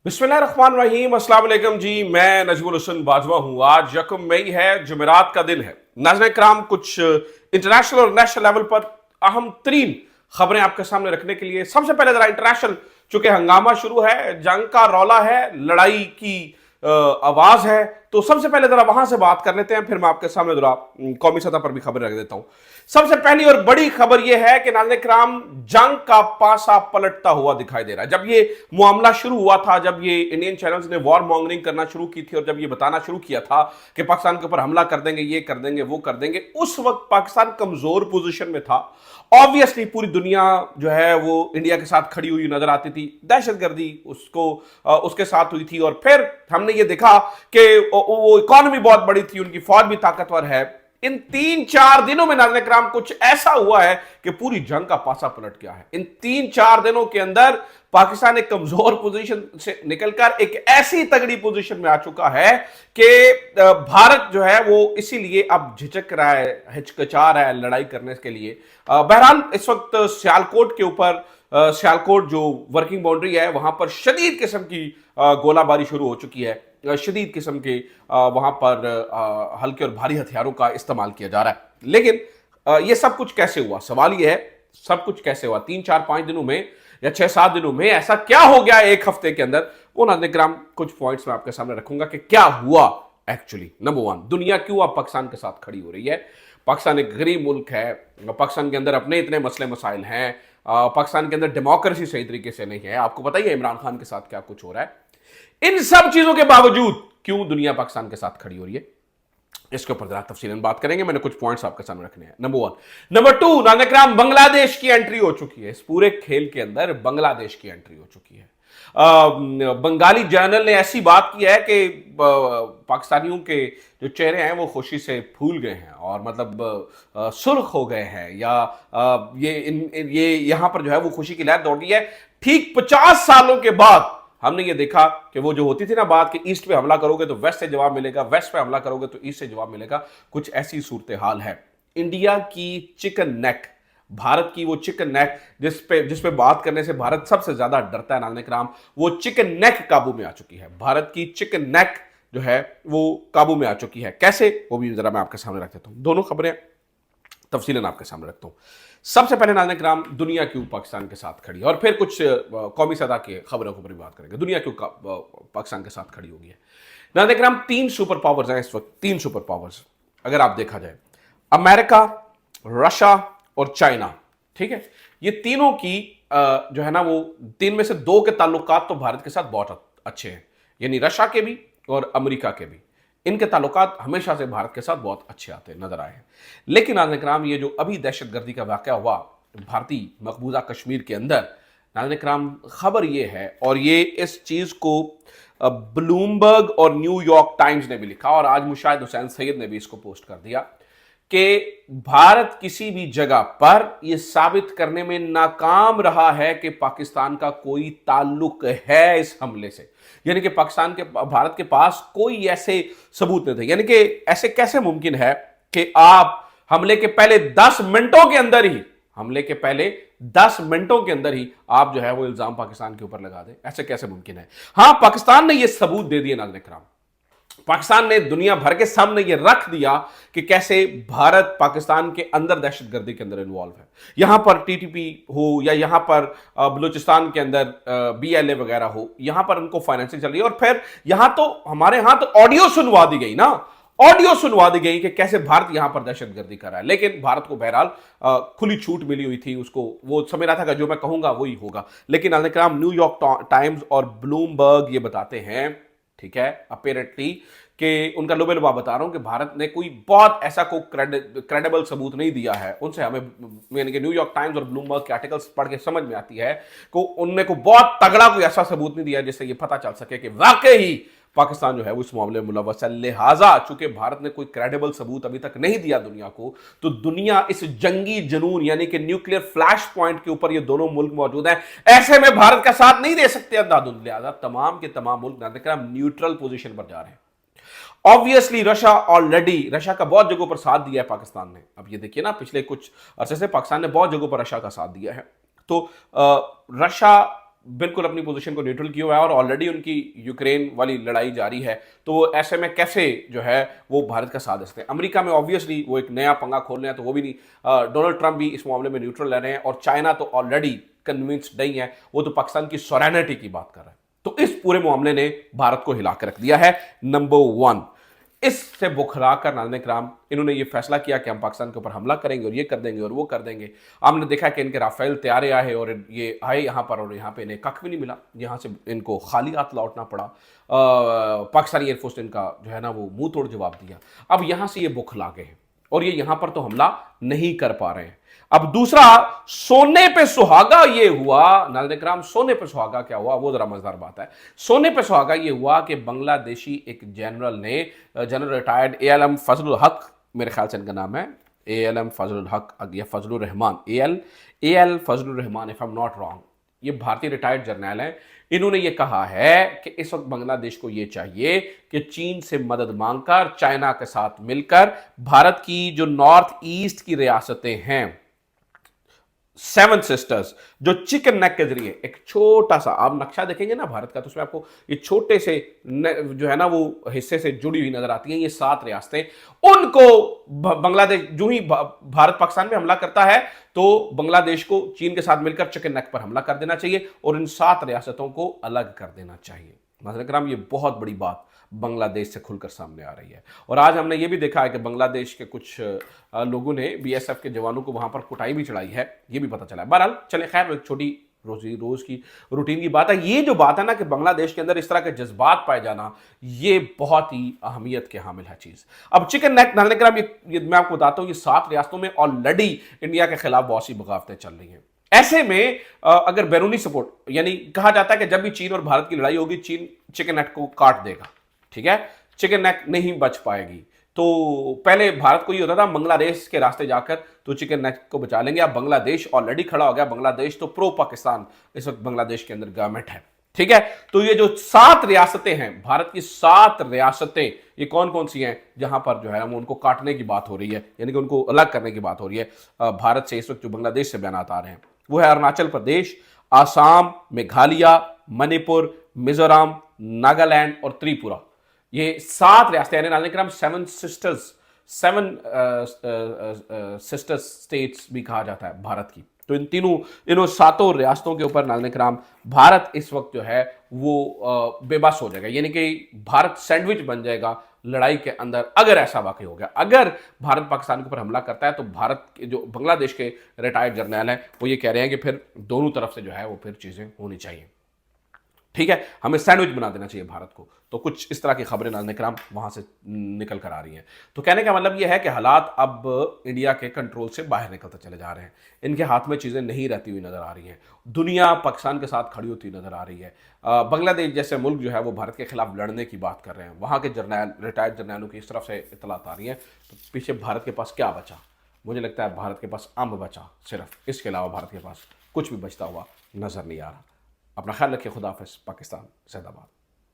बिस्मिल्लाहिर्रहमानिर्रहीम, अस्सलाम वालेकुम जी। मैं नजमुल हुसैन बाजवा हूं। आज यकम मई है, जुमेरात का दिन है। नाज़रीन किराम, कुछ इंटरनेशनल और नेशनल लेवल पर अहम तरीन खबरें आपके सामने रखने के लिए सबसे पहले जरा इंटरनेशनल, चूंकि हंगामा शुरू है, जंग का रौला है, लड़ाई की आवाज है, तो सबसे पहले जरा वहां से बात कर लेते हैं, फिर मैं आपके सामने जरा कौमी सतह पर भी खबर रख देता हूं। सबसे पहली और बड़ी खबर यह है कि नाज़रीन किराम, जंग का पासा पलटता हुआ दिखाई दे रहा है। जब ये मामला शुरू हुआ था, जब ये इंडियन चैनल्स ने वॉर मॉन्गरिंग करना शुरू की थी और जब ये बताना शुरू किया था कि पाकिस्तान के ऊपर हमला कर देंगे, ये कर देंगे, वो कर देंगे, उस वक्त पाकिस्तान कमजोर पोजीशन में था। ऑब्वियसली पूरी दुनिया जो है वो इंडिया के साथ खड़ी हुई नजर आती थी, दहशतगर्दी उसको उसके साथ हुई थी, और फिर हमने ये देखा कि वो इकॉनमी बहुत बड़ी थी, उनकी फौज भी ताकतवर है। इन 3-4 दिनों में नाज़रीन किराम कुछ ऐसा हुआ है कि पूरी जंग का पासा पलट गया है। इन 3-4 दिनों के अंदर पाकिस्तान एक कमजोर पोजीशन से निकलकर एक ऐसी तगड़ी पोजीशन में आ चुका है कि भारत जो है वो इसीलिए अब झिझक रहा है, हिचकिचा रहा है लड़ाई करने के लिए। बहरहाल इस वक्त सियालकोट के ऊपर, सियालकोट जो वर्किंग बाउंड्री है, वहां पर शदीद किस्म की गोलाबारी शुरू हो चुकी है। शदीद किस्म के वहां पर हल्के और भारी हथियारों का इस्तेमाल किया जा रहा है। लेकिन यह सब कुछ कैसे हुआ? सवाल यह है, सब कुछ कैसे हुआ? 3-4-5 दिनों में या 6-7 दिनों में ऐसा क्या हो गया एक हफ्ते के अंदर? वो नाज़रीन कुछ पॉइंट्स मैं आपके सामने रखूंगा कि क्या हुआ एक्चुअली। नंबर 1, दुनिया क्यों अब पाकिस्तान के साथ खड़ी हो रही है? पाकिस्तान एक गरीब मुल्क है, पाकिस्तान के अंदर अपने इतने मसले मसाइल हैं, पाकिस्तान के अंदर डेमोक्रेसी सही तरीके से नहीं है, आपको पता ही है इमरान खान के साथ क्या कुछ हो रहा है। इन सब चीजों के बावजूद क्यों दुनिया पाकिस्तान के साथ खड़ी हो रही है, इसके ऊपर जरा तफसीलन बात करेंगे। मैंने कुछ पॉइंट्स आपके सामने रखने हैं। नंबर 1। नंबर 2, नाज़रीन बांग्लादेश की एंट्री हो चुकी है। इस पूरे खेल के अंदर बांग्लादेश की एंट्री हो चुकी है। बंगाली जर्नल ने ऐसी बात की है कि पाकिस्तानियों के जो चेहरे हैं वो खुशी से फूल गए हैं और मतलब सुर्ख हो गए हैं, या ये यहां पर जो है वो खुशी की लहर दौड़ गई है। ठीक 50 सालों के बाद हमने ये देखा कि वो जो होती थी ना बात कि ईस्ट पे हमला करोगे तो वेस्ट से जवाब मिलेगा, वेस्ट पे हमला करोगे तो ईस्ट से जवाब मिलेगा, कुछ ऐसी सूरत हाल है। इंडिया की चिकन नेक, भारत की वो चिकन नेक जिस पे बात करने से भारत सबसे ज्यादा डरता है नाज़रीन किराम, वो चिकन नेक काबू में आ चुकी है। भारत की चिकन नेक जो है वो काबू में आ चुकी है। कैसे, वो भी जरा मैं आपके सामने रख देता हूं। दोनों खबरें तफसीलन आपके सामने रखता हूं। सबसे पहले नाज़रीन किराम, दुनिया क्यों पाकिस्तान के साथ खड़ी है, और फिर कुछ कौमी सतह की खबरों के ऊपर भी बात करेंगे। दुनिया क्यों पाकिस्तान के साथ खड़ी होगी है। नाज़रीन किराम, 3 सुपर पावर्स हैं इस वक्त, 3 सुपर पावर्स अगर आप देखा जाए, अमेरिका, रशिया और चाइना। ठीक है, ये तीनों की जो है ना वो 3 में से 2 के ताल्लुकात तो भारत के साथ बहुत अच्छे हैं, यानी रशिया के भी और अमेरिका के भी। इनके ताल्लुकात हमेशा से भारत के साथ बहुत अच्छे आते नजर आए हैं। लेकिन नाज़रीन किराम, ये जो अभी दहशतगर्दी का वाक़या हुआ भारतीय मकबूजा कश्मीर के अंदर, नाज़रीन किराम खबर ये है, और ये इस चीज़ को ब्लूमबर्ग और न्यूयॉर्क टाइम्स ने भी लिखा और आज मुशाहिद हुसैन सैयद ने भी इसको पोस्ट कर दिया कि भारत किसी भी जगह पर यह साबित करने में नाकाम रहा है कि पाकिस्तान का कोई ताल्लुक है इस हमले से। यानी कि पाकिस्तान के, भारत के पास कोई ऐसे सबूत नहीं थे। यानी कि ऐसे कैसे मुमकिन है कि आप हमले के पहले 10 मिनटों के अंदर ही, हमले के पहले 10 मिनटों के अंदर ही आप जो है वो इल्जाम पाकिस्तान के ऊपर लगा दें? ऐसे कैसे मुमकिन है? हां, पाकिस्तान ने ये सबूत दे दिए नाज़रीन किराम, पाकिस्तान ने दुनिया भर के सामने ये रख दिया कि कैसे भारत पाकिस्तान के अंदर दहशतगर्दी के अंदर इन्वॉल्व है। यहां पर टीटीपी हो या यहां पर बलूचिस्तान के अंदर बीएलए वगैरह हो, यहां पर उनको फाइनेंसिंग चल रही है। और फिर यहां तो हमारे यहां तो ऑडियो सुनवा दी गई ना, ऑडियो सुनवा दी गई कि कैसे भारत यहां पर दहशतगर्दी कर रहा है। लेकिन भारत को बहरहाल खुली छूट मिली हुई थी, उसको वो समझ रहा था कि जो मैं कहूंगा वही होगा। लेकिन नाज़रीन, न्यूयॉर्क टाइम्स और ब्लूमबर्ग ये बताते हैं, ठीक है, अपेरेंटली, कि उनका लुबा बता रहा हूं कि भारत ने कोई बहुत ऐसा कोई क्रेडिबल सबूत नहीं दिया है। उनसे हमें, यानी कि न्यूयॉर्क टाइम्स और ब्लूमबर्ग के आर्टिकल्स पढ़ के समझ में आती है कि उनने को बहुत तगड़ा कोई ऐसा सबूत नहीं दिया जिससे ये पता चल सके कि वाकई ही पाकिस्तान जो है उस मामले में मुलव्वस है। लिहाजा चूंकि भारत ने कोई क्रेडिबल सबूत अभी तक नहीं दिया दुनिया को, तो दुनिया इस जंगी जुनून यानी कि न्यूक्लियर फ्लैश पॉइंट के ऊपर ये दोनों मुल्क मौजूद हैं, ऐसे में भारत का साथ नहीं दे सकते अंधाधुंध। लिहाजा तमाम के तमाम मुल्क न्यूट्रल पोजीशन पर जा रहे हैं। ऑब्वियसली रशिया ऑलरेडी, रशिया का बहुत जगहों पर साथ दिया है पाकिस्तान ने। अब ये देखिए ना, पिछले कुछ अरसे से पाकिस्तान ने बहुत जगहों पर रशिया का साथ दिया है। तो रशिया बिल्कुल अपनी पोजीशन को न्यूट्रल किया हुआ है और ऑलरेडी उनकी यूक्रेन वाली लड़ाई जारी है, तो ऐसे में कैसे जो है वो भारत का साथ दे सकते हैं। अमेरिका में ऑब्वियसली वो एक नया पंगा खोल रहे हैं, तो वो भी नहीं। डोनाल्ड ट्रंप भी इस मामले में न्यूट्रल रह रहे हैं, और चाइना तो ऑलरेडी कन्विंस्ड नहीं है, वो तो पाकिस्तान की सॉवरेनिटी की बात कर रहा है। तो इस पूरे मामले ने भारत को हिला कर रख दिया है। नंबर 1, इससे बुखरा कर नाज़रीन किराम इन्होंने ये फैसला किया कि हम पाकिस्तान के ऊपर हमला करेंगे और ये कर देंगे और वो कर देंगे। आपने देखा कि इनके राफेल तैयारे आए और ये आए यहाँ पर, और यहाँ पे इन्हें कख भी नहीं मिला, यहाँ से इनको खाली हाथ लौटना पड़ा। पाकिस्तानी एयरफोर्स ने इनका जो है ना वो मुंह तोड़ जवाब दिया। अब यहाँ से ये बुखला गए हैं और ये यहाँ पर तो हमला नहीं कर पा रहे हैं। अब दूसरा, सोने पे सुहागा ये हुआ नाज़रीन किराम, सोने पे सुहागा क्या हुआ वो जरा मजेदार बात है। सोने पे सुहागा ये हुआ कि बांग्लादेशी एक जनरल ने, जनरल रिटायर्ड ALM फजलुल हक, मेरे ख्याल से इनका नाम है ALM फजलुल हक या Fazlur Rahman, AL Fazlur Rahman, if I am not wrong, ये भारतीय रिटायर्ड जर्नल है। इन्होंने ये कहा है कि इस वक्त बांग्लादेश को ये चाहिए कि चीन से मदद मांगकर, चाइना के साथ मिलकर भारत की जो नॉर्थ ईस्ट की रियासतें हैं, 7 सिस्टर्स, जो चिकन नेक के जरिए एक छोटा सा, आप नक्शा देखेंगे ना भारत का, तो उसमें आपको ये छोटे से जो है ना वो हिस्से से जुड़ी हुई नजर आती हैं। ये 7 रियासतें, उनको बांग्लादेश जो ही भारत पाकिस्तान में हमला करता है तो बांग्लादेश को चीन के साथ मिलकर चिकन नेक पर हमला कर देना चाहिए और इन 7 रियासतों को अलग कर देना चाहिए। नाज़रीन किराम, ये बहुत बड़ी बात बांग्लादेश से खुलकर सामने आ रही है। और आज हमने ये भी देखा है कि बांग्लादेश के कुछ लोगों ने BSF के जवानों को वहां पर कुटाई भी चढ़ाई है, ये भी पता चला है। बहरहाल चले, खैर एक छोटी रोज की रूटीन की बात है। ये जो बात है ना कि बांग्लादेश के अंदर इस तरह के जज्बात पाए जाना, ये बहुत ही अहमियत के हामिल है चीज। अब चिकन नेक नाज़रीन किराम, ये मैं आपको बताता हूँ, ये 7 रियासतों में ऑलरेडी इंडिया के खिलाफ बहुत सी बगावतें चल रही हैं। ऐसे में अगर बैरूनी सपोर्ट, यानी कहा जाता है कि जब भी चीन और भारत की लड़ाई होगी, चीन चिकन नेक को काट देगा, ठीक है, चिकन नेक नहीं बच पाएगी। तो पहले भारत को ये होता था बांग्लादेश के रास्ते जाकर तो चिकन नेक को बचा लेंगे। अब बांग्लादेश ऑलरेडी खड़ा हो गया, बांग्लादेश तो प्रो पाकिस्तान इस वक्त बांग्लादेश के अंदर गवर्नमेंट है, ठीक है। तो ये जो 7 रियासतें हैं, भारत की 7 रियासतें, ये कौन कौन सी हैं जहां पर जो है उनको काटने की बात हो रही है, यानी कि उनको अलग करने की बात हो रही है भारत से। इस वक्त जो बांग्लादेश से बयान आ रहे हैं वो है अरुणाचल प्रदेश, आसाम, मेघालय, मणिपुर, मिजोरम, नागालैंड और त्रिपुरा। ये 7 रियासतें, यानी नाज़रीन किराम 7 सिस्टर्स स्टेट्स भी कहा जाता है भारत की। तो इन 7 रियासतों के ऊपर नाज़रीन किराम भारत इस वक्त जो है वो बेबस हो जाएगा, यानी कि भारत सैंडविच बन जाएगा लड़ाई के अंदर। अगर ऐसा वाकई हो गया, अगर भारत पाकिस्तान के ऊपर हमला करता है, तो भारत के जो बांग्लादेश के रिटायर्ड जर्नल हैं वो ये कह रहे हैं कि फिर दोनों तरफ से जो है वो फिर चीजें होनी चाहिए, ठीक है, हमें सैंडविच बना देना चाहिए भारत को। तो कुछ इस तरह की खबरें नाज़रीन किराम वहां से निकल कर आ रही हैं। तो कहने का मतलब यह है कि हालात अब इंडिया के कंट्रोल से बाहर निकलते चले जा रहे हैं, इनके हाथ में चीज़ें नहीं रहती हुई नजर आ रही हैं, दुनिया पाकिस्तान के साथ खड़ी होती नजर आ रही है। बांग्लादेश जैसे मुल्क जो है वो भारत के खिलाफ लड़ने की बात कर रहे हैं, वहाँ के जर्नल, रिटायर्ड जर्नलों की इस तरफ से इतलात आ रही हैं। तो पीछे भारत के पास क्या बचा? मुझे लगता है भारत के पास अम्ब बचा सिर्फ, इसके अलावा भारत के पास कुछ भी बचता हुआ नजर नहीं आ रहा। अपना ख्याल रखिए, खुदा हाफिज़, पाकिस्तान जिंदाबाद।